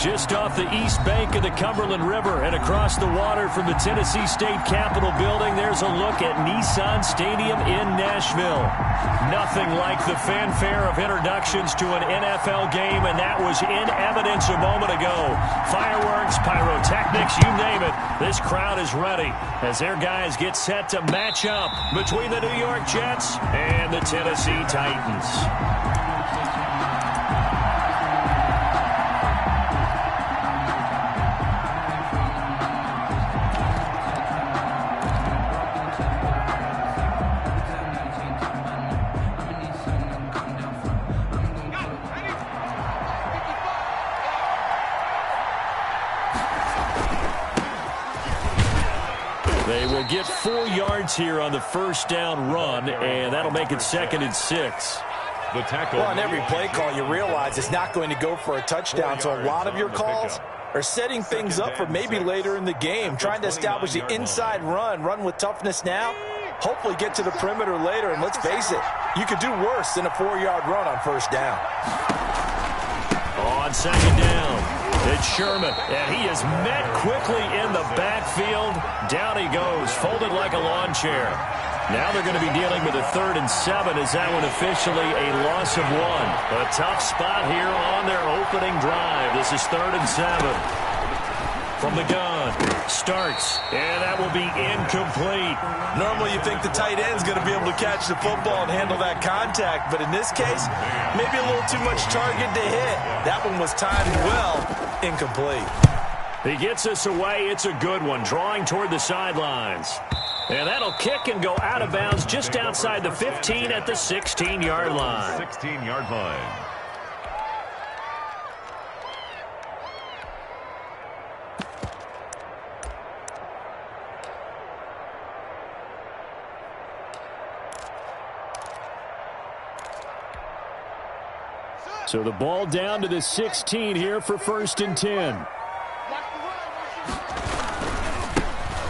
Just off the east bank of the Cumberland River and across the water from the Tennessee State Capitol building, there's a look at Nissan Stadium in Nashville. Nothing like the fanfare of introductions to an NFL game, and that was in evidence a moment ago. Fireworks, pyrotechnics, you name it. This crowd is ready as their guys get set to match up between the New York Jets and the Tennessee Titans. They will get 4 yards here on the first down run, and that'll make it 2nd and 6. The tackle. Well, on every play call, you realize it's not going to go for a touchdown, so a lot of your calls are setting things up for maybe later in the game, trying to establish the inside run with toughness now, hopefully get to the perimeter later, and let's face it, you could do worse than a 4-yard run on first down. On 2nd down. It's Sherman, and he is met quickly in the backfield. Down he goes, folded like a lawn chair. Now they're going to be dealing with a 3rd and 7 as that one officially a loss of 1. A tough spot here on their opening drive. This is 3rd and 7. From the gun, Starks, and that will be incomplete. Normally you think the tight end's going to be able to catch the football and handle that contact, but in this case, maybe a little too much target to hit. That one was timed well, incomplete. He gets us away. It's a good one, drawing toward the sidelines. And that'll kick and go out of bounds just outside the 15 at the 16-yard line. 16-yard line. So the ball down to the 16 here for 1st and 10.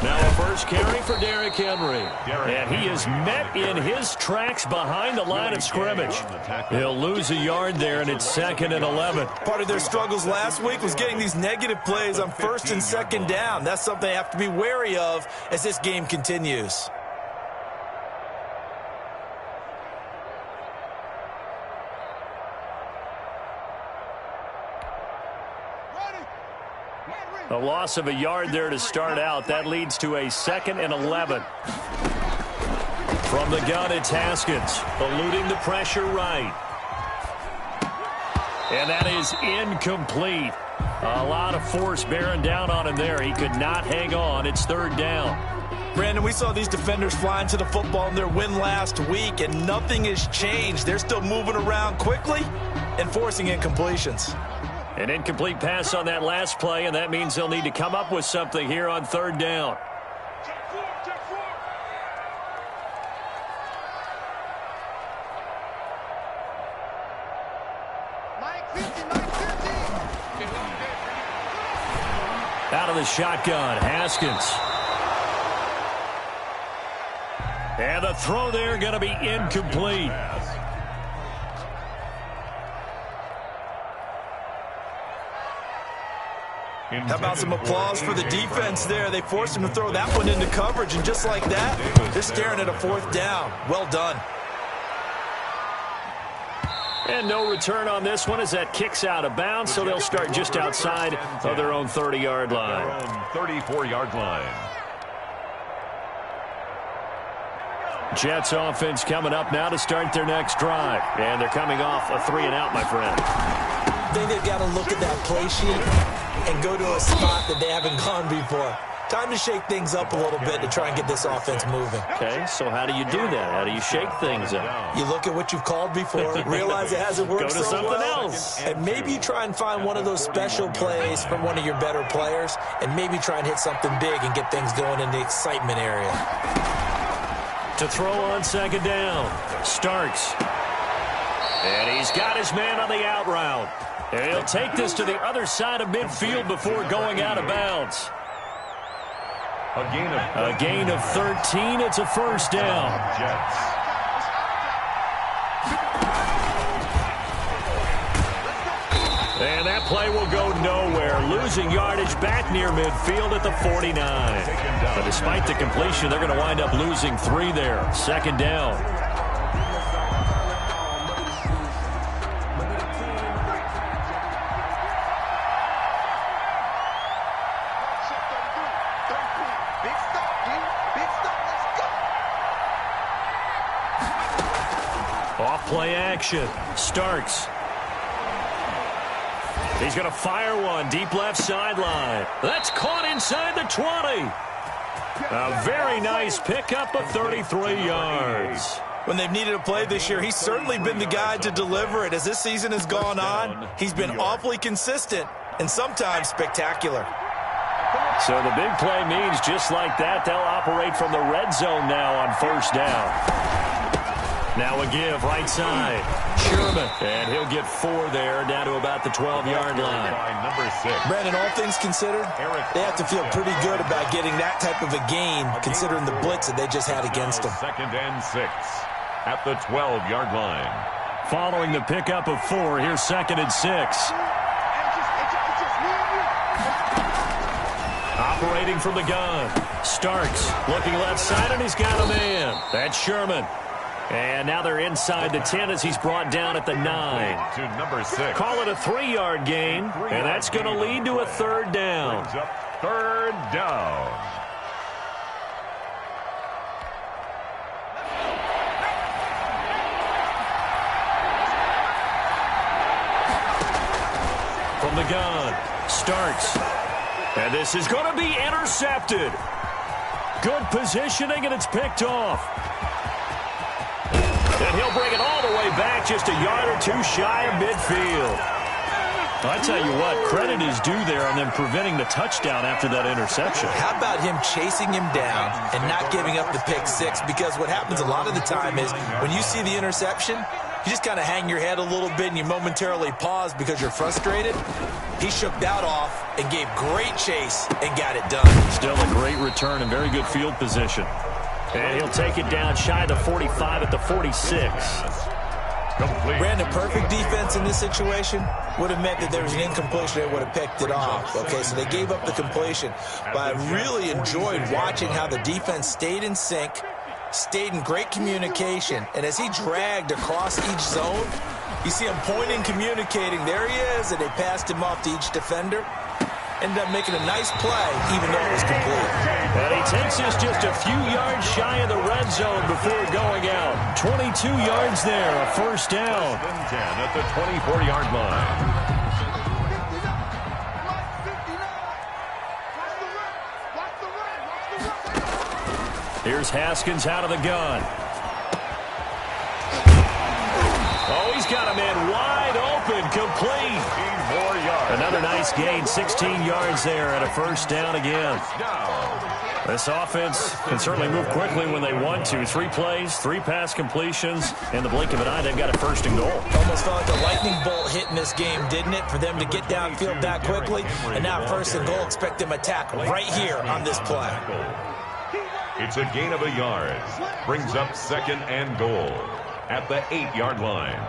Now a first carry for Derrick Henry. And he is met in his tracks behind the line of scrimmage. He'll lose a yard there, and it's 2nd and 11. Part of their struggles last week was getting these negative plays on 1st and 2nd down. That's something they have to be wary of as this game continues. A loss of a yard there to start out. That leads to a 2nd and 11. From the gun, it's Haskins, eluding the pressure right. And that is incomplete. A lot of force bearing down on him there. He could not hang on. It's 3rd down. Brandon, we saw these defenders flying to the football in their win last week, and nothing has changed. They're still moving around quickly and forcing incompletions. An incomplete pass on that last play, and that means they'll need to come up with something here on 3rd down. Out of the shotgun, Haskins. And the throw there going to be incomplete. How about some applause for the defense there? They forced him to throw that one into coverage, and just like that, they're staring at a 4th down. Well done. And no return on this one as that kicks out of bounds, so they'll start just outside of their own 30-yard line. Their own 34-yard line. Jets offense coming up now to start their next drive. And they're coming off a 3-and-out, my friend. I think they've got to look at that play sheet and go to a spot that they haven't gone before. Time to shake things up a little bit to try and get this offense moving. Okay, so how do you do that? How do you shake things up? You look at what you've called before, realize it hasn't worked Go to so something well, else. and maybe you try and find one of those special plays from one of your better players, and maybe try and hit something big and get things going in the excitement area. To throw on 2nd down, Starks. And he's got his man on the out route. And he'll take this to the other side of midfield before going out of bounds. A gain of 13. It's a 1st down. Jets. And that play will go nowhere. They're losing yardage back near midfield at the 49. But despite the completion, they're going to wind up losing 3 there. 2nd down. Off-play action. Starks. He's going to fire one deep left sideline. That's caught inside the 20. A very nice pickup of 33 yards. When they've needed a play this year, he's certainly been the guy to deliver it. As this season has gone on, he's been awfully consistent and sometimes spectacular. So the big play means just like that, they'll operate from the red zone now on 1st down. Now a give right side. Sherman. And he'll get 4 there, down to about the 12-yard line. Number 6. Brandon, all things considered, they have to feel pretty good about getting that type of a gain, considering the blitz that they just had against them. 2nd and 6 at the 12-yard line. Following the pickup of 4, here's 2nd and 6. Operating from the gun. Starks looking left side, and he's got a man. That's Sherman. And now they're inside the 10 as he's brought down at the 9. To number 6. Call it a 3-yard gain, and that's going to lead to a 3rd down. 3rd down. From the gun, Starks. And this is going to be intercepted. Good positioning, and it's picked off. And he'll bring it all the way back, just a yard or 2 shy of midfield. I tell you what, credit is due there on them preventing the touchdown after that interception. How about him chasing him down and not giving up the pick 6? Because what happens a lot of the time is when you see the interception, you just kind of hang your head a little bit and you momentarily pause because you're frustrated. He shook that off and gave great chase and got it done. Still a great return and very good field position. And he'll take it down shy of the 45 at the 46. Complete. Brandon, perfect defense in this situation would have meant that there was an incompletion. They would have picked it off. Okay, so they gave up the completion. But I really enjoyed watching how the defense stayed in sync, stayed in great communication. And as he dragged across each zone, you see him pointing, communicating. There he is, and they passed him off to each defender. Ended up making a nice play, even though it was complete. And he takes us just a few yards shy of the red zone before going out. 22 yards there, a 1st down. 10 at the 24-yard line. Here's Haskins out of the gun. Oh, he's got a man wide open, complete. 4 yards. Another nice gain, 16 yards there at a 1st down again. This offense can certainly move quickly when they want to. 3 plays, 3 pass completions. In the blink of an eye, they've got a 1st and goal. Almost felt like a lightning bolt hit in this game, didn't it? For them to get downfield that quickly. And now 1st and goal, expect them to attack right here on this play. It's a gain of a yard. Brings up 2nd and goal at the 8-yard line.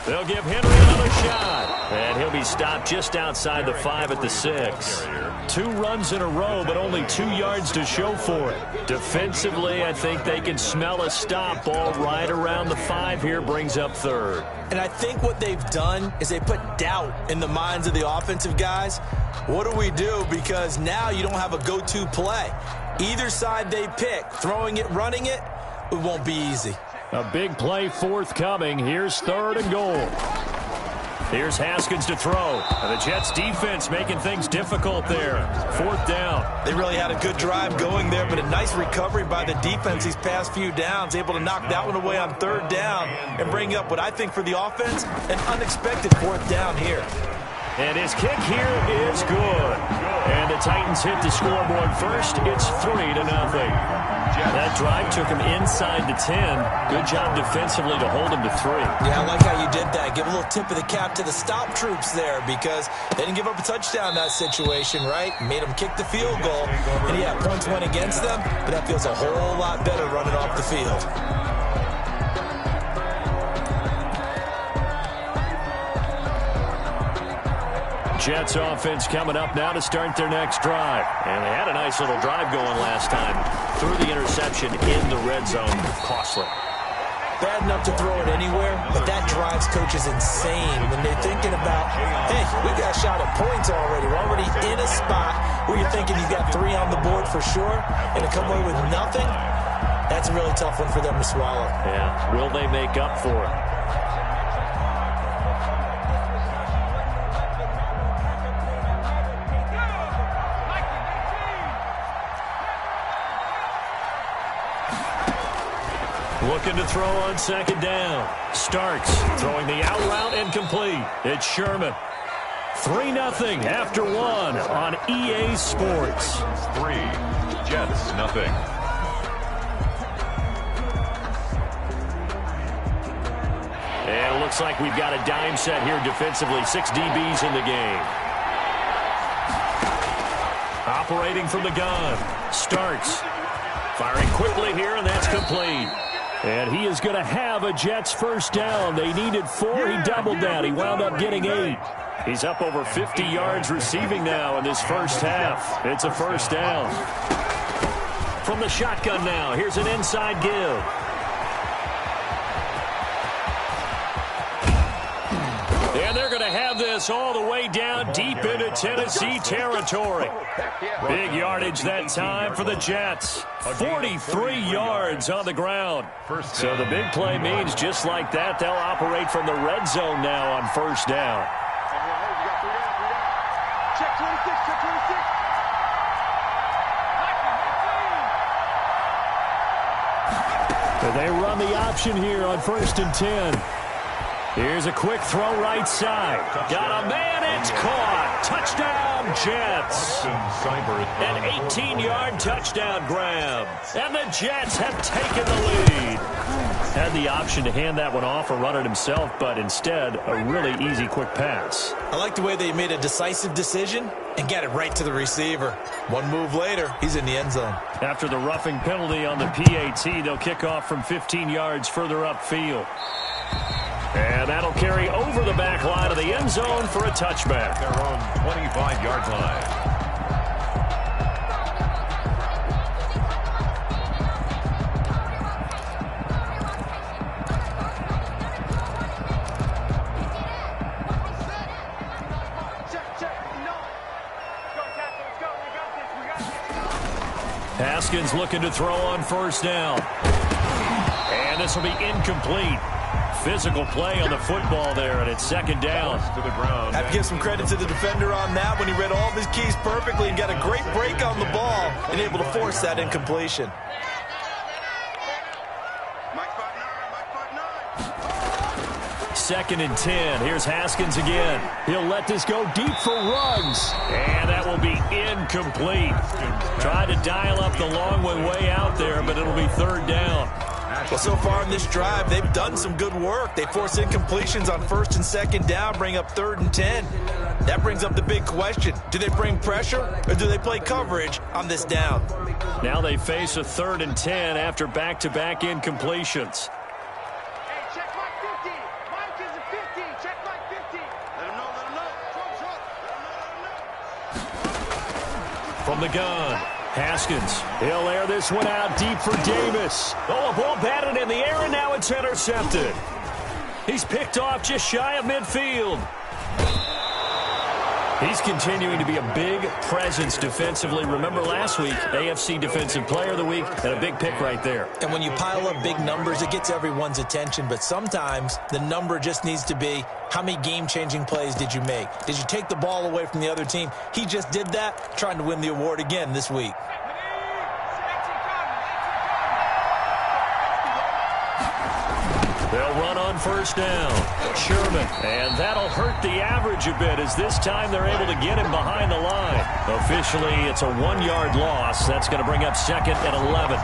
They'll give Henry another shot. And he'll be stopped just outside the 5 at the 6. 2 runs in a row, but only 2 yards to show for it. Defensively, I think they can smell a stop. Ball right around the 5 here, brings up 3rd. And I think what they've done is they put doubt in the minds of the offensive guys. What do we do? Because now you don't have a go-to play. Either side they pick, throwing it, running it, it won't be easy. A big play forthcoming. Here's 3rd and goal. Here's Haskins to throw. And the Jets defense making things difficult there. 4th down. They really had a good drive going there, but a nice recovery by the defense these past few downs. Able to knock that one away on 3rd down and bring up what I think for the offense, an unexpected 4th down here. And his kick here is good. And the Titans hit the scoreboard first. It's 3-0. That drive took him inside the 10. Good job defensively to hold him to 3. Yeah, I like how you did that. Give a little tip of the cap to the stop troops there because they didn't give up a touchdown in that situation, right? Made them kick the field goal. And yeah, points went against them, but that feels a whole lot better running off the field. Jets offense coming up now to start their next drive. And they had a nice little drive going last time. Threw the interception in the red zone. Costly. Bad enough to throw it anywhere, but that drives coaches insane when they're thinking about, hey, we got a shot at points already. We're already in a spot where you're thinking you got 3 on the board for sure, and to come away with nothing, that's a really tough one for them to swallow. Yeah, will they make up for it? Looking to throw on second down. Starks throwing the out route incomplete. It's Sherman. 3-0 after 1 on EA Sports. 3, Jets 0. And it looks like we've got a dime set here defensively. 6 DBs in the game. Operating from the gun. Starks firing quickly here, and that's complete. And he is going to have a Jets first down. They needed 4. He doubled that. He wound up getting 8. He's up over 50 yards receiving now in this first half. It's a first down. From the shotgun now, here's an inside give. And they're going to have this all the way down deep into Tennessee territory. Big yardage that time for the Jets. 43 yards on the ground. So the big play means just like that, they'll operate from the red zone now on first down. Check 26, check 26. But they run the option here on 1st and 10. Here's a quick throw right side. Got a man, it's caught. Touchdown, Jets. An 18-yard touchdown grab. And the Jets have taken the lead. Had the option to hand that one off or run it himself, but instead, a really easy quick pass. I like the way they made a decisive decision and got it right to the receiver. One move later, he's in the end zone. After the roughing penalty on the PAT, they'll kick off from 15 yards further upfield. And that'll carry over the back line of the end zone for a touchback. Their own 25-yard line. Haskins looking to throw on first down. And this will be incomplete. Physical play on the football there, and it's second down. To the ground. I have to give some credit to the defender on that when he read all of his keys perfectly and got a great break on the ball and able to force that incompletion. Second and 10. Here's Haskins again. He'll let this go deep for Ruggs. And that will be incomplete. Tried to dial up the long one way out there, but it'll be third down. Well, so far in this drive, they've done some good work. They force incompletions on 1st and 2nd down, bring up 3rd and 10. That brings up the big question. Do they bring pressure or do they play coverage on this down? Now they face a 3rd and 10 after back-to-back incompletions. Hey, check Mike 50. Mike is a 50. Check Mike 50. Let him know, let him know. From the gun, Haskins. He'll air this one out deep for Davis. Oh, a ball batted in the air, and now it's intercepted. He's picked off just shy of midfield. He's continuing to be a big presence defensively. Remember last week, AFC Defensive Player of the Week, and a big pick right there. And when you pile up big numbers, it gets everyone's attention. But sometimes the number just needs to be, how many game-changing plays did you make? Did you take the ball away from the other team? He just did that, trying to win the award again this week. They'll run on first down. Sherman. And that'll hurt the average a bit as this time they're able to get him behind the line. Officially, it's a 1-yard loss. That's going to bring up 2nd and 11.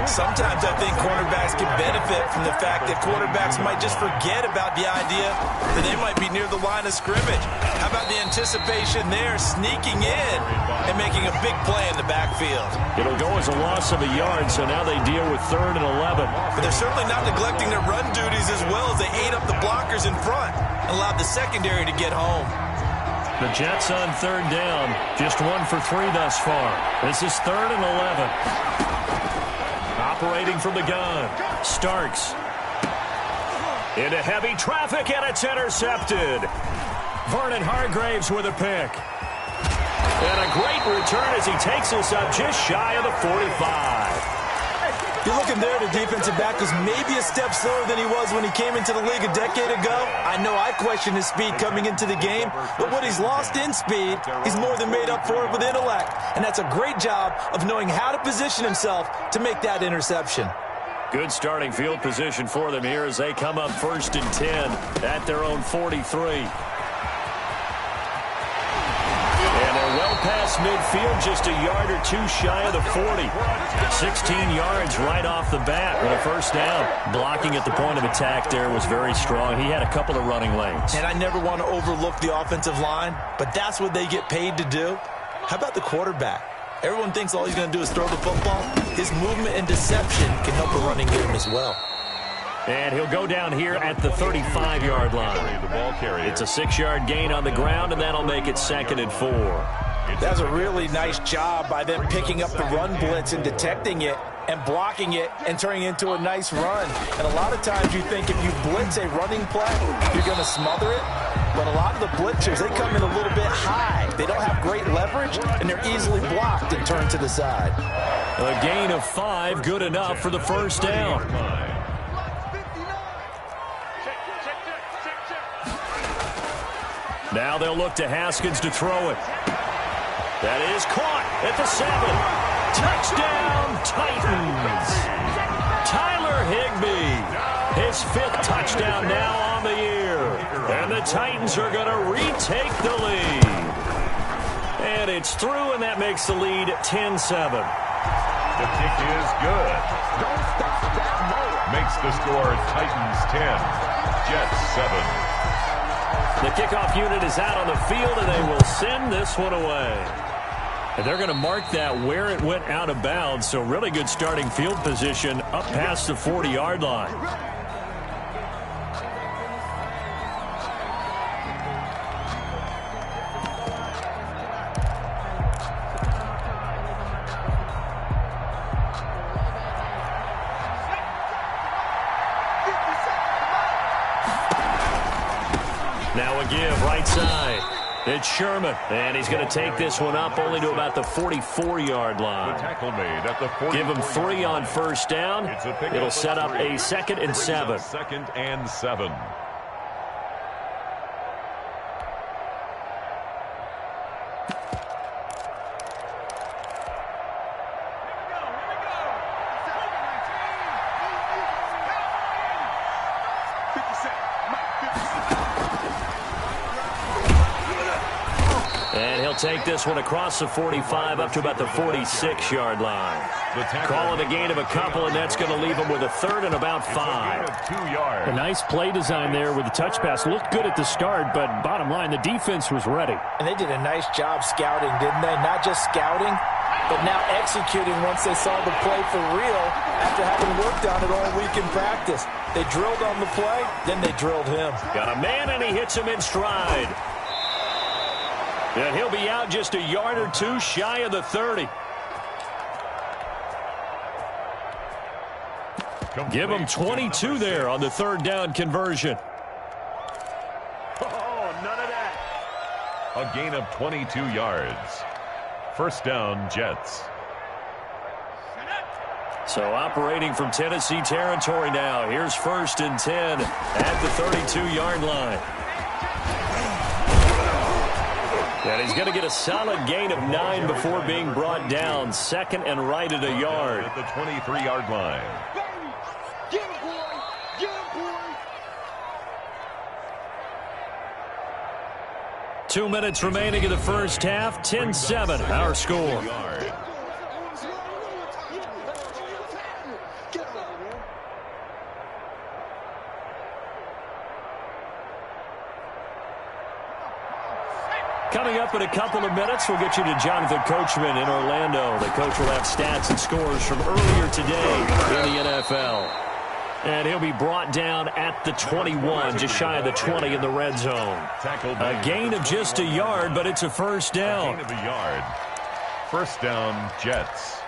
Sometimes I think cornerbacks can benefit from the fact that quarterbacks might just forget about the idea that they might be near the line of scrimmage. How about the anticipation there, sneaking in and making a big play in the backfield? It'll go as a loss of a yard, so now they deal with 3rd and 11. But they're certainly not neglecting their run duties as well as they ate up the blockers in front and allowed the secondary to get home. The Jets on third down, just 1 for 3 thus far. This is 3rd and 11. Operating from the gun, Starks. Into heavy traffic, and it's intercepted. Vernon Hargreaves with a pick. And a great return as he takes us up just shy of the 45. You're looking there, the defensive back was maybe a step slower than he was when he came into the league a decade ago. I know I questioned his speed coming into the game, but what he's lost in speed, he's more than made up for it with intellect. And that's a great job of knowing how to position himself to make that interception. Good starting field position for them here as they come up 1st and 10 at their own 43. Well past midfield, just a yard or 2 shy of the 40. 16 yards right off the bat with a first down. Blocking at the point of attack there was very strong. He had a couple of running lanes. And I never want to overlook the offensive line, but that's what they get paid to do. How about the quarterback? Everyone thinks all he's going to do is throw the football. His movement and deception can help the running game as well. And he'll go down here at the 35-yard line. It's a 6-yard gain on the ground, and that'll make it 2nd and 4. That's a really nice job by them picking up the run blitz and detecting it and blocking it and turning it into a nice run. And a lot of times you think if you blitz a running play, you're going to smother it. But a lot of the blitzers, they come in a little bit high. They don't have great leverage, and they're easily blocked and turned to the side. A gain of 5, good enough for the first down. Now they'll look to Haskins to throw it. That is caught at the 7. Touchdown, Titans. Tyler Higbee, his 5th touchdown now on the year. And the Titans are going to retake the lead. And it's through, and that makes the lead 10-7. The kick is good. Don't stop that motor. Makes the score Titans 10, Jets 7. The kickoff unit is out on the field, and they will send this one away. And they're going to mark that where it went out of bounds, so really good starting field position up past the 40-yard line. Now a give right side. It's Sherman, and he's going to take this one up only to about the 44-yard line. The tackle made at the 44. Give him 3 on first down. It'll set up a 2nd and 7. 2nd and 7. Take this one across the 45 up to about the 46-yard line. Call it a gain of a couple, and that's going to leave them with a 3rd and about 5. 2 yards. A nice play design there with the touch pass. Looked good at the start, but bottom line, the defense was ready. And they did a nice job scouting, didn't they? Not just scouting, but now executing once they saw the play for real after having worked on it all week in practice. They drilled on the play, then they drilled him. Got a man, and he hits him in stride. And he'll be out just a yard or 2 shy of the 30. Give him 22 there on the 3rd down conversion. Oh, none of that. A gain of 22 yards. First down, Jets. So operating from Tennessee territory now. Here's 1st and 10 at the 32-yard line. And he's going to get a solid gain of 9 before being brought down. 2nd and right at a yard. At the 23-yard line. Get him, boy. Get him, boy. 2 minutes remaining in the first half. 10-7, our score. Coming up in a couple of minutes, we'll get you to Jonathan Coachman in Orlando. The coach will have stats and scores from earlier today in the NFL. And he'll be brought down at the 21, just shy of the 20 in the red zone. A gain of just a yard, but it's a first down. Gain of a yard. First down, Jets.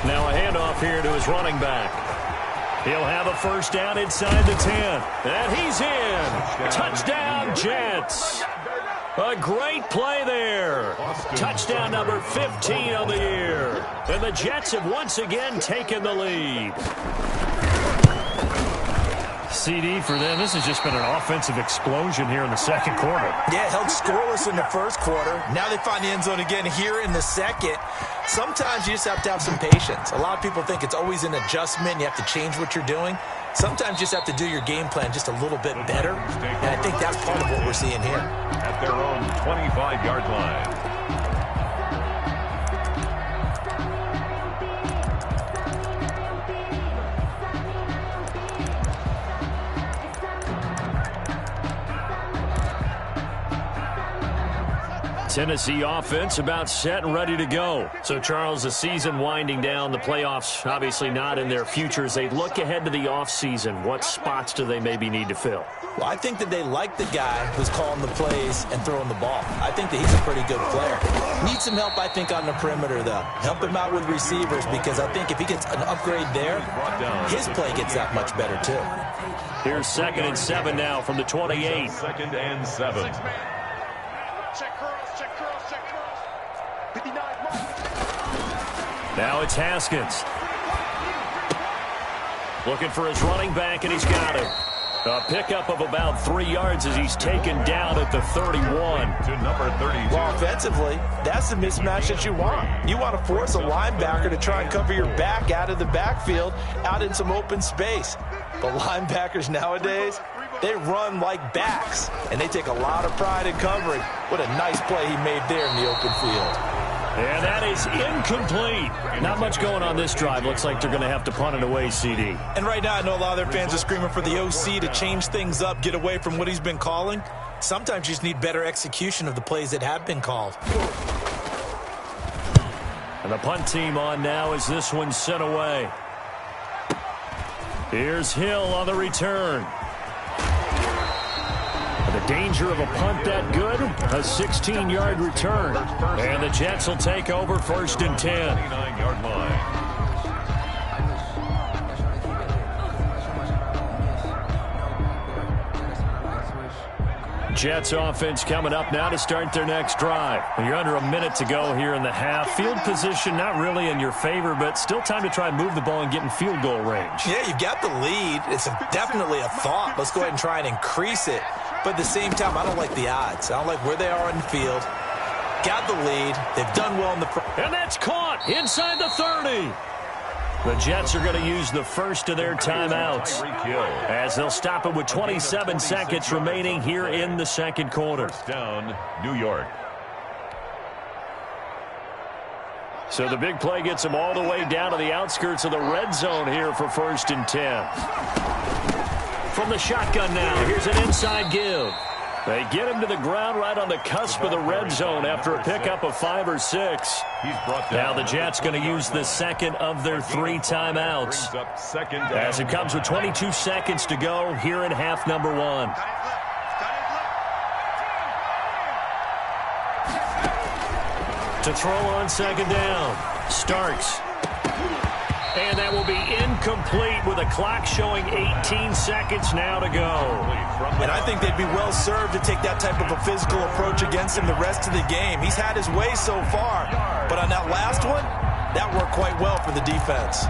Now a handoff here to his running back. He'll have a first down inside the 10. And he's in. Touchdown, Jets. A great play there. Touchdown number 15 on the year. And the Jets have once again taken the lead. CD for them. This has just been an offensive explosion here in the second quarter. Yeah, held scoreless in the first quarter. Now they find the end zone again here in the second. Sometimes you just have to have some patience. A lot of people think it's always an adjustment. You have to change what you're doing. Sometimes you just have to do your game plan just a little bit better. And I think that's part of what we're seeing here. At their own 25-yard line. Tennessee offense about set and ready to go. So, Charles, the season winding down, the playoffs obviously not in their futures. They look ahead to the offseason. What spots do they maybe need to fill? Well, I think that they like the guy who's calling the plays and throwing the ball. I think that he's a pretty good player. Needs some help, I think, on the perimeter, though. Help him out with receivers, because I think if he gets an upgrade there, his play gets that much better, too. Here's 2nd and 7 now from the 28. 2nd and 7. Check curls, check curls, check curls. 59 mark. Now it's Haskins. Looking for his running back, and he's got him. A pickup of about 3 yards as he's taken down at the 31. To number 32. Well, offensively, that's the mismatch that you want. You want to force a linebacker to try and cover your back out of the backfield, out in some open space. But linebackers nowadays, they run like backs, and they take a lot of pride in covering. What a nice play he made there in the open field. And that is incomplete. Not much going on this drive. Looks like they're going to have to punt it away, CD. And right now, I know a lot of their fans are screaming for the OC to change things up, get away from what he's been calling. Sometimes you just need better execution of the plays that have been called. And the punt team on now as this one's sent away. Here's Hill on the return. The danger of a punt that good, a 16-yard return. And the Jets will take over 1st and 10. 29-yard line. Jets offense coming up now to start their next drive. You're under a minute to go here in the half. Field position not really in your favor, but still time to try and move the ball and get in field goal range. Yeah, you've got the lead. It's definitely a thought. Let's go ahead and try and increase it. But at the same time, I don't like the odds. I don't like where they are in the field. Got the lead. They've done well in the front. And that's caught inside the 30. The Jets are going to use the first of their timeouts as they'll stop it with 27 seconds remaining here in the second quarter. First down, New York. So the big play gets them all the way down to the outskirts of the red zone here for 1st and 10. From the shotgun now, here's an inside give. They get him to the ground right on the cusp of the red zone after a pickup of 5 or 6. Now the Jets going to use the second of their 3 timeouts as it comes with 22 seconds to go here in half number 1. To throw on 2nd down, Starks. And that will be incomplete with a clock showing 18 seconds now to go. And I think they'd be well served to take that type of a physical approach against him the rest of the game. He's had his way so far, but on that last one, that worked quite well for the defense.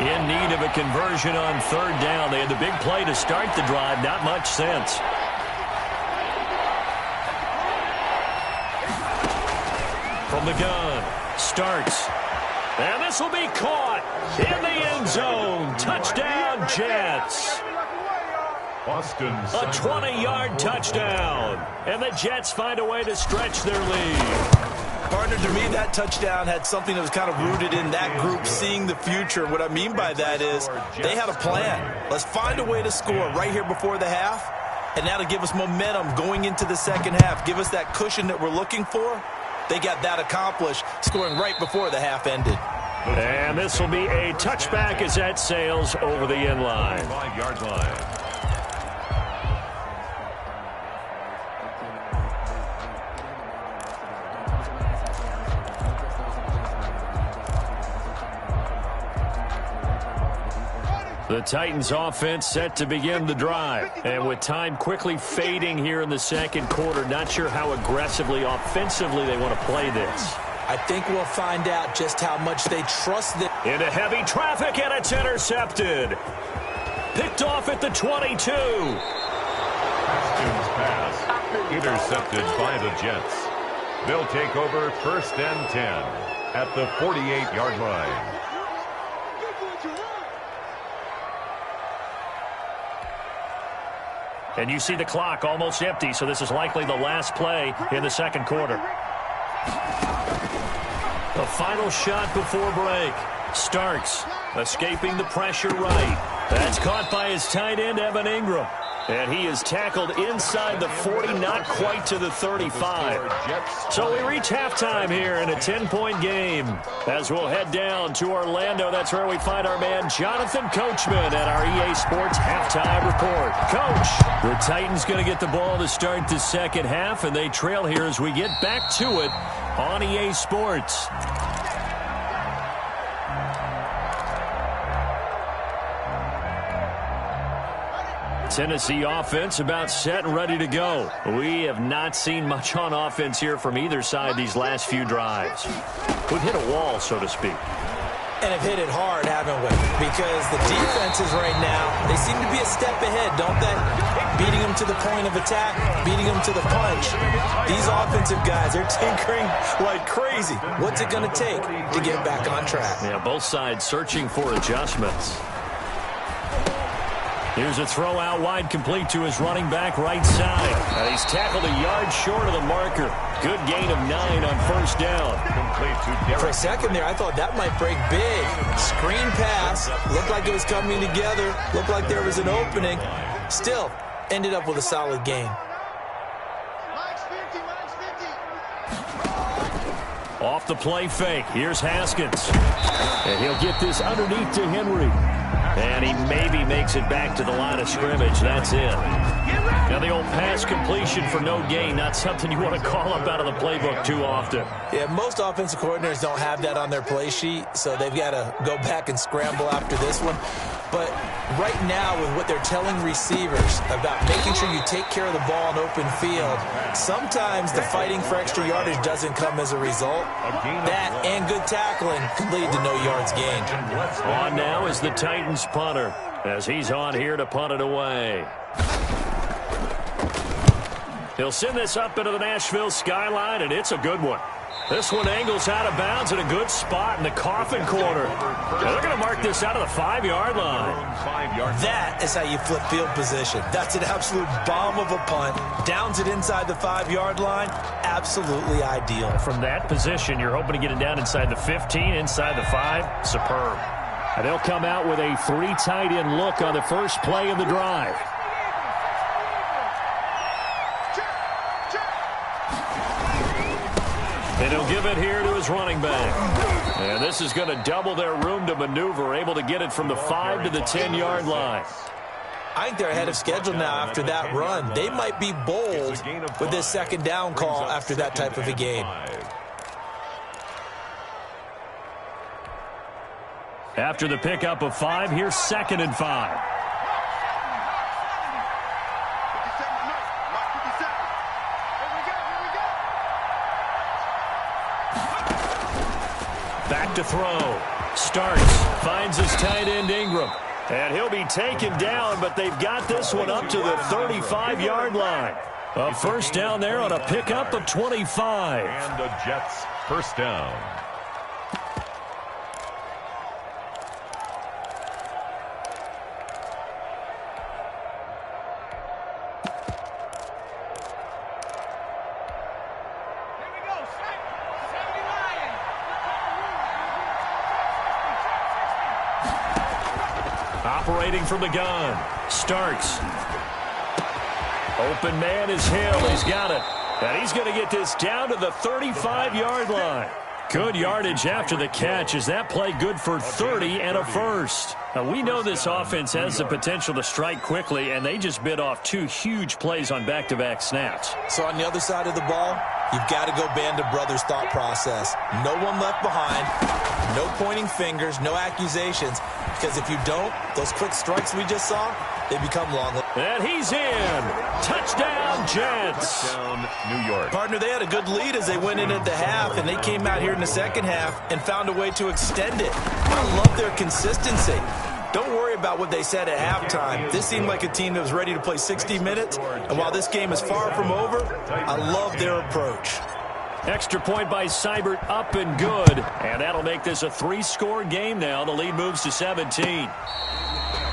In need of a conversion on 3rd down. They had the big play to start the drive, not much sense. From the gun, Starks. And this will be caught in the end zone. Touchdown, Jets. Austin A 20-yard touchdown. And the Jets find a way to stretch their lead. Partner, to me, that touchdown had something that was kind of rooted in that group seeing the future. What I mean by that is they had a plan. Let's find a way to score right here before the half, and that'll give us momentum going into the second half. Give us that cushion that we're looking for. They got that accomplished, scoring right before the half ended. And this will be a touchback as that sails over the end line. 5-yard line. The Titans offense set to begin the drive. And with time quickly fading here in the second quarter, not sure how aggressively, offensively they want to play this. I think we'll find out just how much they trust it. Into heavy traffic, and it's intercepted. Picked off at the 22. Haskins' pass intercepted by the Jets. They'll take over 1st and 10 at the 48-yard line. And you see the clock almost empty, so this is likely the last play in the second quarter. The final shot before break. Starks escaping the pressure right. That's caught by his tight end, Evan Ingram. And he is tackled inside the 40, not quite to the 35. So we reach halftime here in a 10-point game. As we'll head down to Orlando, that's where we find our man Jonathan Coachman at our EA Sports Halftime Report. Coach, the Titans going to get the ball to start the second half, and they trail here as we get back to it on EA Sports. Tennessee offense about set and ready to go. We have not seen much on offense here from either side these last few drives. We've hit a wall, so to speak. And have hit it hard, haven't we? Because the defenses right now, they seem to be a step ahead, don't they? Beating them to the point of attack, beating them to the punch. These offensive guys, they're tinkering like crazy. What's it going to take to get back on track? Yeah, both sides searching for adjustments. Here's a throw out wide, complete to his running back right side. And he's tackled a yard short of the marker. Good gain of 9 on first down. Complete to Derek. For a second there, I thought that might break big. Screen pass. Looked like it was coming together. Looked like there was an opening. Still, ended up with a solid gain. Off the play fake. Here's Haskins. And he'll get this underneath to Henry. And he maybe makes it back to the line of scrimmage. That's it. Now the old pass completion for no gain, not something you want to call up out of the playbook too often. Yeah, most offensive coordinators don't have that on their play sheet, so they've got to go back and scramble after this one. But right now, with what they're telling receivers about making sure you take care of the ball in open field, sometimes the fighting for extra yardage doesn't come as a result. That and good tackling can lead to no yards gained. On now is the Titans punter, as he's on here to punt it away. He'll send this up into the Nashville skyline, and it's a good one. This one angles out of bounds in a good spot in the coffin corner. And they're going to mark this out of the 5-yard line. That is how you flip field position. That's an absolute bomb of a punt. Downs it inside the 5-yard line. Absolutely ideal. From that position, you're hoping to get it down inside the 15, inside the 5. Superb. And they'll come out with a 3 tight end look on the first play of the drive. And he'll give it here to his running back. And this is going to double their room to maneuver, able to get it from the 5 to the 10-yard line. I think they're ahead of schedule now after that run. They might be bold with this second down call after that type of a game. After the pickup of 5, here's 2nd and 5. Back to throw. Starts. Finds his tight end Ingram. And he'll be taken down, but they've got this one up to the 35-yard line. A first down there on a pickup of 25. And the Jets first down. Operating from the gun. Starks. Open man is Hill. He's got it. And he's going to get this down to the 35-yard line. Good yardage after the catch. Is that play good for 30 and a first? Now, we know this offense has the potential to strike quickly, and they just bit off 2 huge plays on back-to-back snaps. So on the other side of the ball, you've got to go band of brothers thought process. No one left behind, no pointing fingers, no accusations, because if you don't, those quick strikes we just saw, they become long. And he's in. Touchdown, Jets. Touchdown, New York. Partner, they had a good lead as they went in at the half, and they came out here in the second half and found a way to extend it. I love their consistency. Don't worry about what they said at halftime. This seemed like a team that was ready to play 60 minutes, and while this game is far from over, I love their approach. Extra point by Seibert, up and good. And that'll make this a 3-score game now. The lead moves to 17.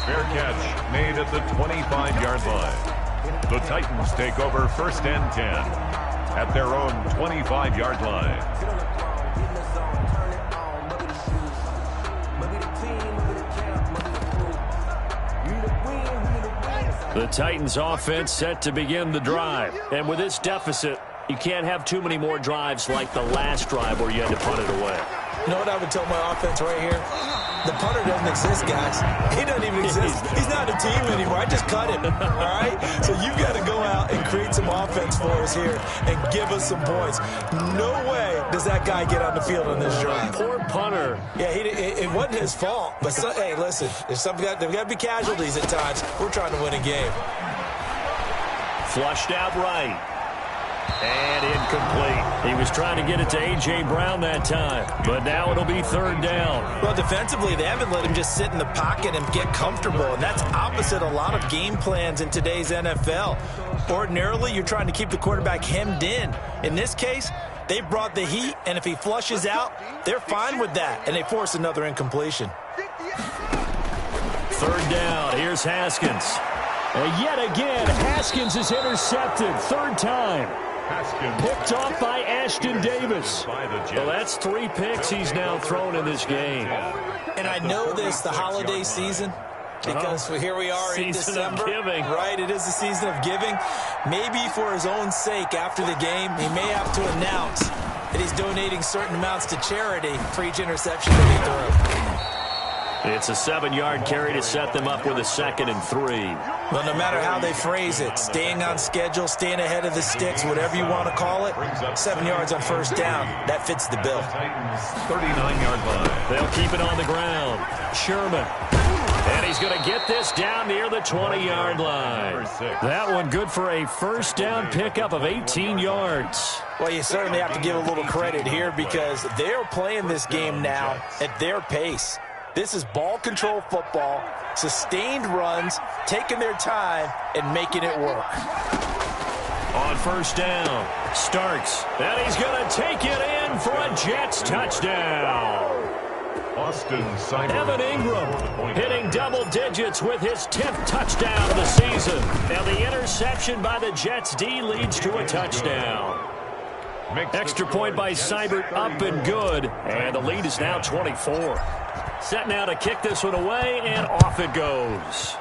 Fair catch made at the 25-yard line. The Titans take over 1st and 10 at their own 25-yard line. The Titans offense set to begin the drive. And with this deficit, you can't have too many more drives like the last drive where you had to punt it away. You know what I would tell my offense right here? The punter doesn't exist, guys. He doesn't even exist. He's not a team anymore. I just cut him, all right? So you've got to go out and create some offense for us here and give us some points. No way does that guy get on the field on this drive. Poor punter. Yeah, it wasn't his fault. But, hey, listen, there's got to be casualties at times. We're trying to win a game. Flushed out right. And incomplete. He was trying to get it to A.J. Brown that time. But now it'll be 3rd down. Well, defensively, they haven't let him just sit in the pocket and get comfortable. And that's opposite a lot of game plans in today's NFL. Ordinarily, you're trying to keep the quarterback hemmed in. In this case, they brought the heat, and if he flushes out, they're fine with that. And they force another incompletion. 3rd down. Here's Haskins. And yet again, Haskins is intercepted. 3rd time. Haskins Picked off by Ashton Davis. Well, that's 3 picks he's now thrown in this game. And I know this, the holiday season, because here we are in December. Season of giving. Right, it is the season of giving. Maybe for his own sake after the game, he may have to announce that he's donating certain amounts to charity for each interception that he throws. It's a 7-yard carry to set them up with a 2nd and 3. Well, no matter how they phrase it, staying on schedule, staying ahead of the sticks, whatever you want to call it, 7 yards on 1st down, that fits the bill. Titans 39-yard line. They'll keep it on the ground. Sherman. And he's going to get this down near the 20-yard line. That one good for a 1st down pickup of 18 yards. Well, you certainly have to give a little credit here because they're playing this game now at their pace. This is ball control football, sustained runs, taking their time, and making it work. On 1st down, Starks. And he's going to take it in for a Jets touchdown. Austin Seibert. Evan Ingram hitting double digits with his 10th touchdown of the season. Now the interception by the Jets D leads to a touchdown. Extra point by Seibert, up and good. And the lead is now 24. Set now to kick this one away, and off it goes.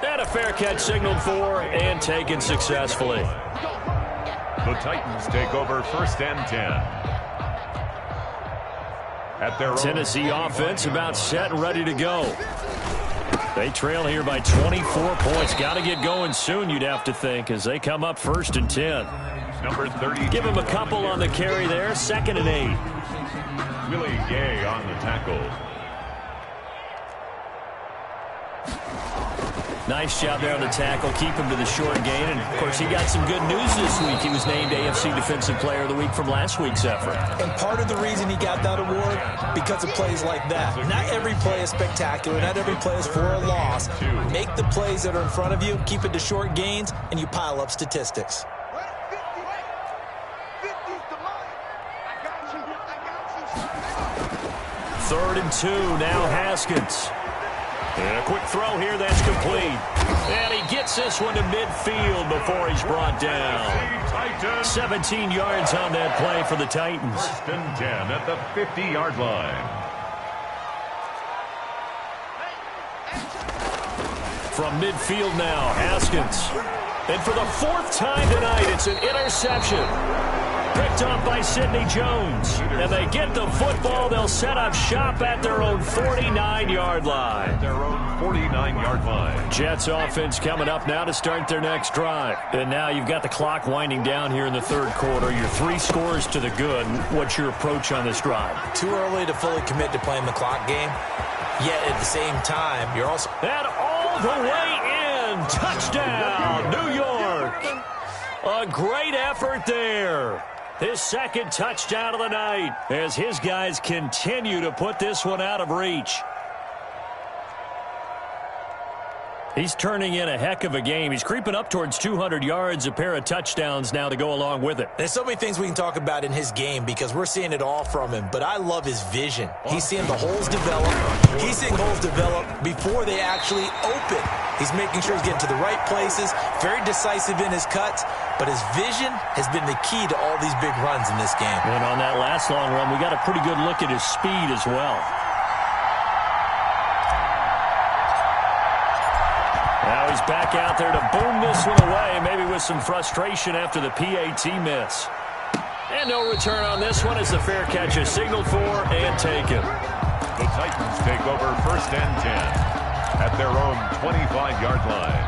And a fair catch signaled for and taken successfully. The Titans take over 1st and 10. At their Tennessee offense about set and ready to go. They trail here by 24 points. Got to get going soon, you'd have to think, as they come up 1st and 10. Number 30. Give him a couple on the carry there. 2nd and 8. Willie Gay on the tackle. Nice job there on the tackle. Keep him to the short gain. And, of course, he got some good news this week. He was named AFC Defensive Player of the Week from last week's effort. And part of the reason he got that award, because of plays like that. Not every play is spectacular. Not every play is for a loss. Make the plays that are in front of you, keep it to short gains, and you pile up statistics. 3rd and 2. Now Haskins. And a quick throw here that's complete. And he gets this one to midfield before he's brought down. 17 yards on that play for the Titans. First and 10 at the 50-yard line. From midfield now, Haskins. And for the fourth time tonight, it's an interception. Picked off by Sidney Jones. And they get the football. They'll set up shop at their own 49-yard line. Their own 49-yard line. Jets offense coming up now to start their next drive. And now you've got the clock winding down here in the third quarter. Your 3 scores to the good. What's your approach on this drive? Too early to fully commit to playing the clock game. Yet at the same time, you're also... And all the way in. Touchdown, New York. A great effort there. His second touchdown of the night as his guys continue to put this one out of reach. He's turning in a heck of a game. He's creeping up towards 200 yards, a pair of touchdowns now to go along with it. There's so many things we can talk about in his game because we're seeing it all from him, but I love his vision. He's seeing the holes develop. He's seeing holes develop before they actually open. He's making sure he's getting to the right places, very decisive in his cuts, but his vision has been the key to all these big runs in this game. And on that last long run, we got a pretty good look at his speed as well. Now he's back out there to boom this one away, maybe with some frustration after the PAT miss. And no return on this one as the fair catch is signaled for and taken. The Titans take over first and 10 at their own 25-yard line.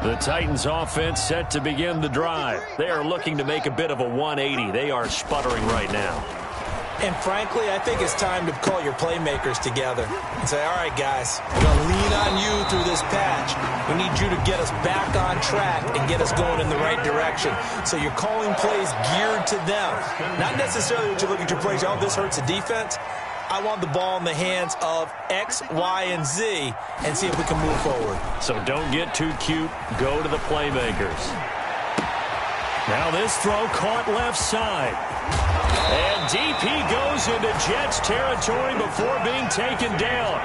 The Titans offense set to begin the drive. They are looking to make a bit of a 180. They are sputtering right now. And frankly, I think it's time to call your playmakers together and say, all right, guys, we're going to lean on you through this patch. We need you to get us back on track and get us going in the right direction. So you're calling plays geared to them. Not necessarily what you look at your plays, oh, this hurts the defense. I want the ball in the hands of X, Y, and Z and see if we can move forward. So don't get too cute. Go to the playmakers. Now this throw caught left side. And DP goes into Jets territory before being taken down.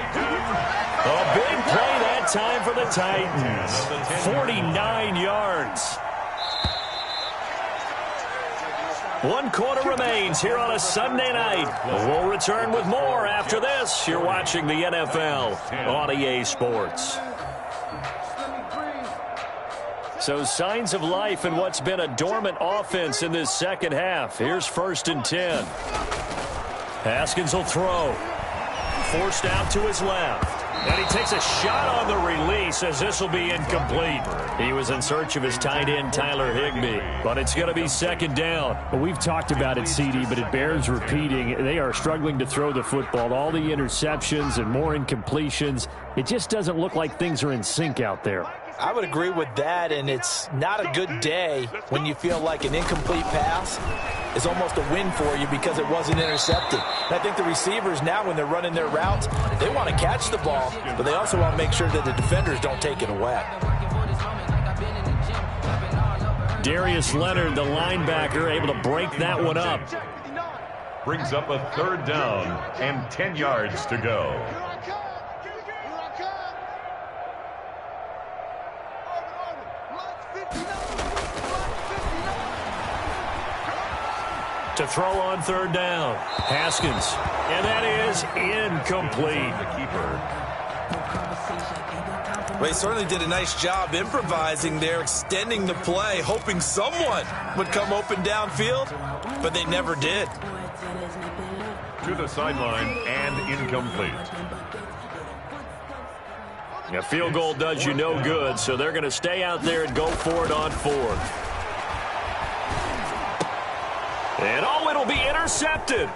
A big play that time for the Titans. 49 yards. 1 quarter remains here on a Sunday night. We'll return with more after this. You're watching the NFL on EA Sports. So signs of life in what's been a dormant offense in this second half. Here's first and 10. Haskins will throw. Forced out to his left. And he takes a shot on the release as this will be incomplete. He was in search of his tight end, Tyler Higbee. But it's going to be second down. Well, we've talked about it, CD, but it bears repeating. They are struggling to throw the football. All the interceptions and more incompletions. It just doesn't look like things are in sync out there. I would agree with that, and it's not a good day when you feel like an incomplete pass is almost a win for you because it wasn't intercepted. And I think the receivers now, when they're running their routes, they want to catch the ball, but they also want to make sure that the defenders don't take it away. Darius Leonard, the linebacker, able to break that one up. Brings up a third down and 10 yards to go. To throw on third down. Haskins. And that is incomplete. The keeper. Well, he certainly did a nice job improvising there, extending the play, hoping someone would come open downfield, but they never did. To the sideline and incomplete. A field goal does you no good, so they're going to stay out there and go for it on fourth. And oh, it'll be intercepted.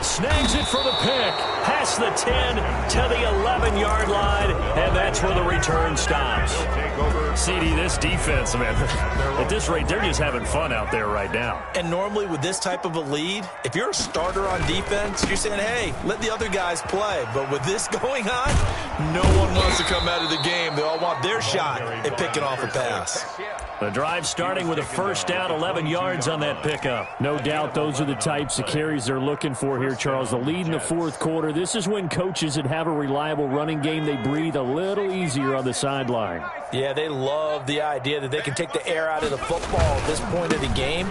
Snags it for the pick. Past the 10 to the 11-yard line, and that's where the return stops. CD, this defense, man, at this rate, they're just having fun out there right now. And normally with this type of a lead, if you're a starter on defense, you're saying, hey, let the other guys play. But with this going on, no one wants to come out of the game. They all want their shot at picking off a pass. The drive starting with a first down, 11 yards on that pickup. No doubt those are the types of carries they're looking for here, Charles. The lead in the fourth quarter. This is when coaches that have a reliable running game, they breathe a little easier on the sideline. Yeah, they love the idea that they can take the air out of the football at this point of the game.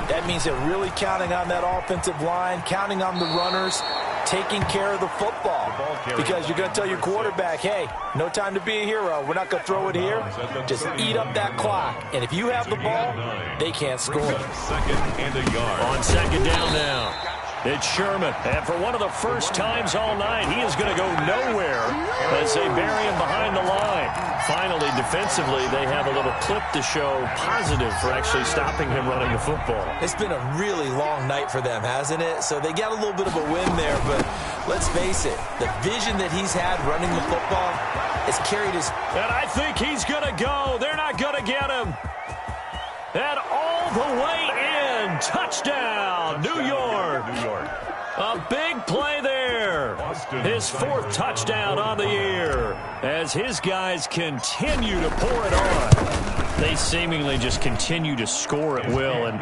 That means they're really counting on that offensive line, counting on the runners, taking care of the football. Because you're going to tell your quarterback, hey, no time to be a hero. We're not going to throw it here. Just eat up that clock. And if you have the ball, they can't score. Second and a yard. On second down now, it's Sherman. And for one of the first times all night, he is going to go nowhere as they bury him behind the line. Finally, defensively, they have a little clip to show positive for actually stopping him running the football. It's been a really long night for them, hasn't it? So they got a little bit of a win there, but let's face it, the vision that he's had running the football has carried his... And I think he's going to go. They're not going to get him. And all the way in. Touchdown, New York. A big play there. His fourth touchdown on the year as his guys continue to pour it on. They seemingly just continue to score at will, and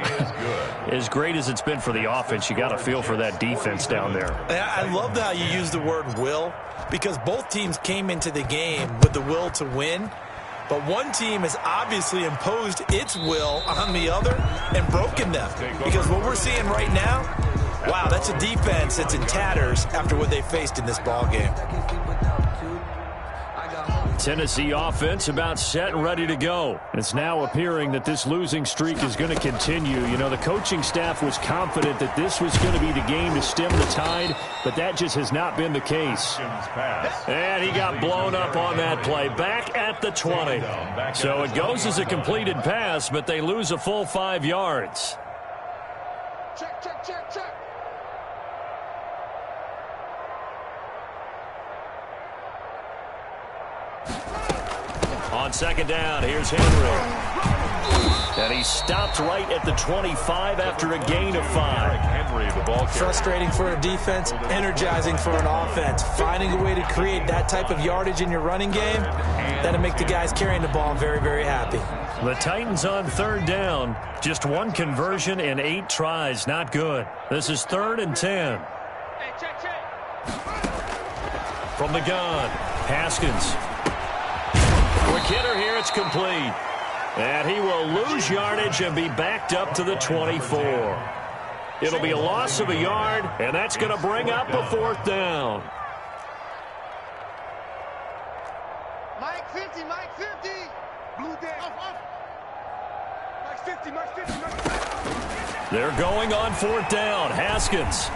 as great as it's been for the offense, you got to feel for that defense down there. I love how you use the word will, because both teams came into the game with the will to win. But one team has obviously imposed its will on the other and broken them. Because what we're seeing right now, wow, that's a defense that's in tatters after what they faced in this ball game. Tennessee offense about set and ready to go. It's now appearing that this losing streak is going to continue. You know, the coaching staff was confident that this was going to be the game to stem the tide, but that just has not been the case. And he got blown up on that play. Back at the 20. So it goes as a completed pass, but they lose a full 5 yards. Check. On second down, here's Henry. And he stopped right at the 25 after a gain of 5. Henry, the ball carrier. Frustrating for a defense, energizing for an offense. Finding a way to create that type of yardage in your running game, that'll make the guys carrying the ball very, very happy. The Titans on third down. Just one conversion in 8 tries. Not good. This is 3rd and 10. Hey, check. From the gun, Haskins. Quick hitter here, it's complete. And he will lose yardage and be backed up to the 24. It'll be a loss of a yard, and that's going to bring up a 4th down. Mike 50. Blue deck. Mike 50. They're going on 4th down. Haskins.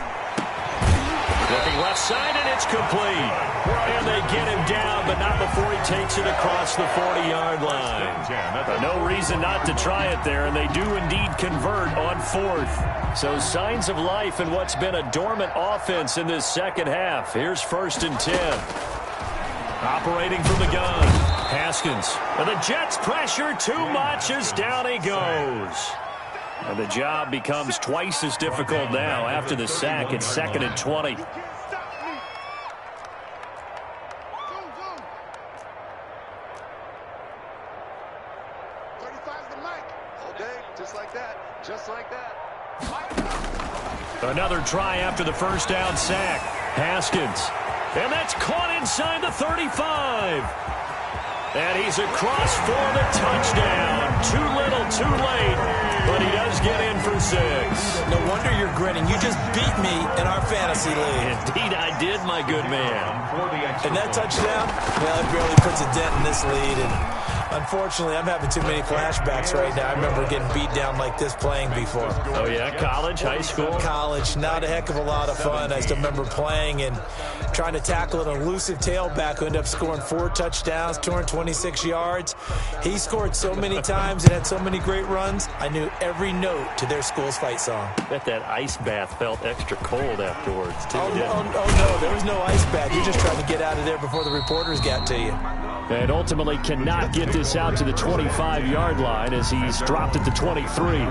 Looking left side, and it's complete. And they get him down, but not before he takes it across the 40-yard line. No reason not to try it there, and they do indeed convert on 4th. So signs of life in what's been a dormant offense in this second half. Here's 1st and 10. Operating from the gun, Haskins. And the Jets pressure too much as down he goes. And the job becomes twice as difficult now after the sack. It's 2nd and 20. Zoom. 35's the mic. All day, just like that. Another try after the first down sack. Haskins. And that's caught inside the 35. And he's across for the touchdown. Too little, too late. But he does get in for 6. No wonder you're grinning. You just beat me in our fantasy league. Indeed, I did, my good man. And that touchdown, well, it barely puts a dent in this lead. And unfortunately, I'm having too many flashbacks right now. I remember getting beat down like this playing before. Oh, yeah? College, high school? College, not a heck of a lot of fun. I still remember playing and trying to tackle an elusive tailback who ended up scoring 4 touchdowns, 226 yards. He scored so many times and had so many great runs, I knew every note to their school's fight song. Bet that ice bath felt extra cold afterwards, too. Oh, no, there was no ice bath. You're just trying to get out of there before the reporters got to you. And ultimately cannot get this out to the 25-yard line as he's dropped at the 23.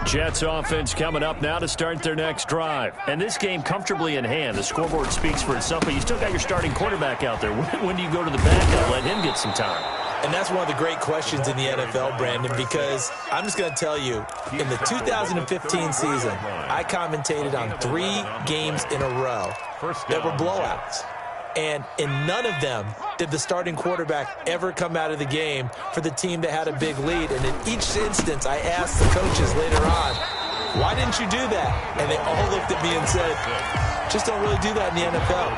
Jets offense coming up now to start their next drive. And this game comfortably in hand. The scoreboard speaks for itself, but you still got your starting quarterback out there. When do you go to the backup, let him get some time? And that's one of the great questions in the NFL, Brandon, because I'm just going to tell you, in the 2015 season, I commentated on 3 games in a row that were blowouts. And in none of them did the starting quarterback ever come out of the game for the team that had a big lead. And in each instance, I asked the coaches later on, why didn't you do that? And they all looked at me and said, just don't really do that in the NFL.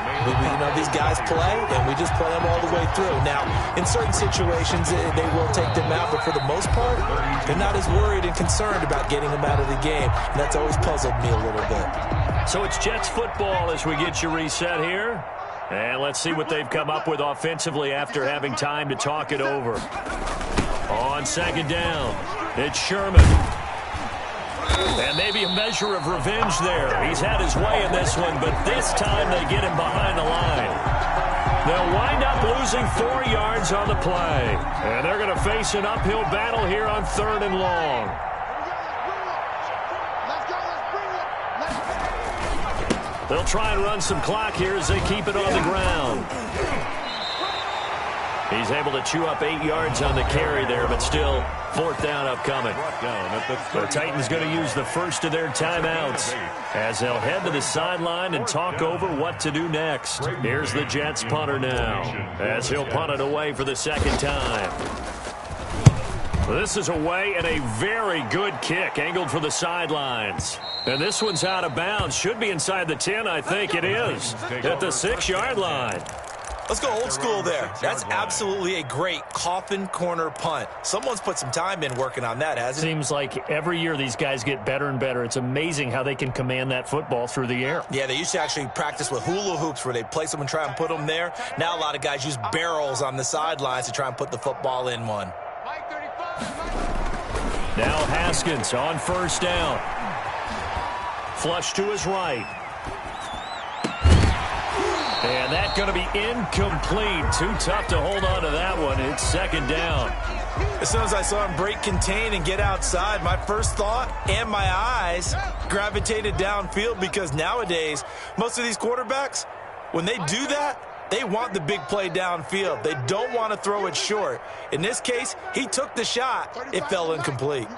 These guys play, and we just play them all the way through. Now, in certain situations, they will take them out, but for the most part, they're not as worried and concerned about getting them out of the game. And that's always puzzled me a little bit. So it's Jets football as we get you reset here. And let's see what they've come up with offensively after having time to talk it over. On second down, it's Sherman. And maybe a measure of revenge there. He's had his way in this one, but this time they get him behind the line. They'll wind up losing 4 yards on the play. And they're going to face an uphill battle here on 3rd and long. They'll try and run some clock here as they keep it on the ground. He's able to chew up 8 yards on the carry there, but still 4th down upcoming. The Titans going to use the first of their timeouts as they'll head to the sideline and talk over what to do next. Here's the Jets punter now as he'll punt it away for the 2nd time. This is away and a very good kick angled for the sidelines. And this one's out of bounds. Should be inside the 10, I think it is, at the 6-yard line. Let's go old school there. That's absolutely a great coffin corner punt. Someone's put some time in working on that, hasn't it? Seems like every year these guys get better and better. It's amazing how they can command that football through the air. Yeah, they used to actually practice with hula hoops where they place them and try and put them there. Now a lot of guys use barrels on the sidelines to try and put the football in one. Now Haskins on 1st down. Flush to his right. And that's going to be incomplete. Too tough to hold on to that one. It's 2nd down. As soon as I saw him break contain and get outside, my first thought and my eyes gravitated downfield, because nowadays, most of these quarterbacks, when they do that, they want the big play downfield. They don't want to throw it short. In this case, he took the shot. It fell incomplete.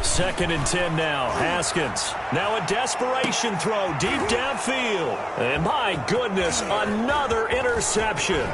2nd and 10 now. Haskins. Now a desperation throw deep downfield. And my goodness, another interception.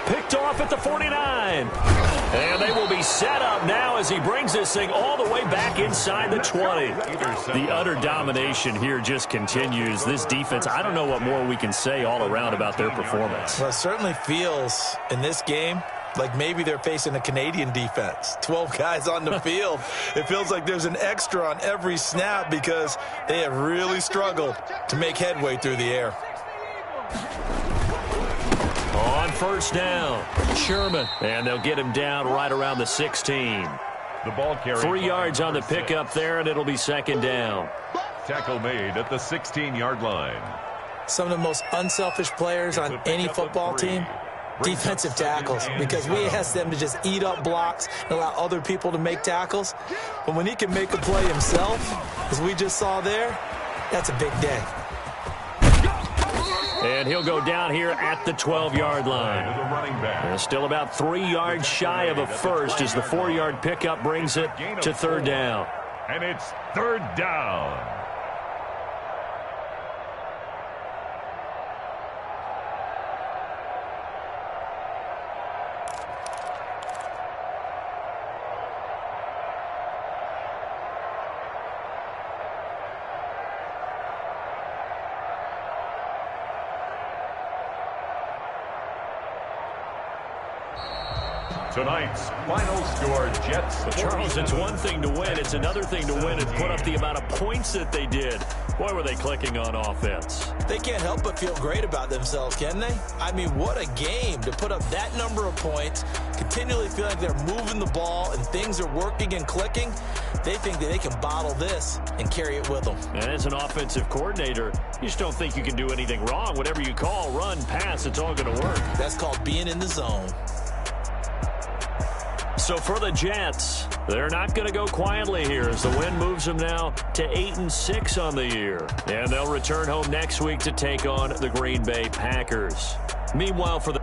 Picked off at the 49. And they will be set up now as he brings this thing all the way back inside the 20. The utter domination here just continues. This defense, I don't know what more we can say all around about their performance. Well, it certainly feels in this game like maybe they're facing a Canadian defense. 12 guys on the field. It feels like there's an extra on every snap because they have really struggled to make headway through the air. On 1st down, Sherman. And they'll get him down right around the 16. The ball carrier 3 yards on the pickup there, and it'll be 2nd down. Tackle made at the 16-yard line. Some of the most unselfish players on any football team, defensive tackles, because we ask them to just eat up blocks and allow other people to make tackles. But when he can make a play himself, as we just saw there, that's a big day. And he'll go down here at the 12-yard line. And still about 3 yards shy of a first as the 4-yard pickup brings it to 3rd down. And it's 3rd down. Tonight's final score, Jets. But Charles, it's one thing to win. It's another thing to win and put up the amount of points that they did. Boy, were they clicking on offense. They can't help but feel great about themselves, can they? I mean, what a game to put up that number of points, continually feel like they're moving the ball and things are working and clicking. They think that they can bottle this and carry it with them. And as an offensive coordinator, you just don't think you can do anything wrong. Whatever you call, run, pass, it's all going to work. That's called being in the zone. So for the Jets, they're not going to go quietly here as the win moves them now to 8-6 on the year. And they'll return home next week to take on the Green Bay Packers. Meanwhile, for the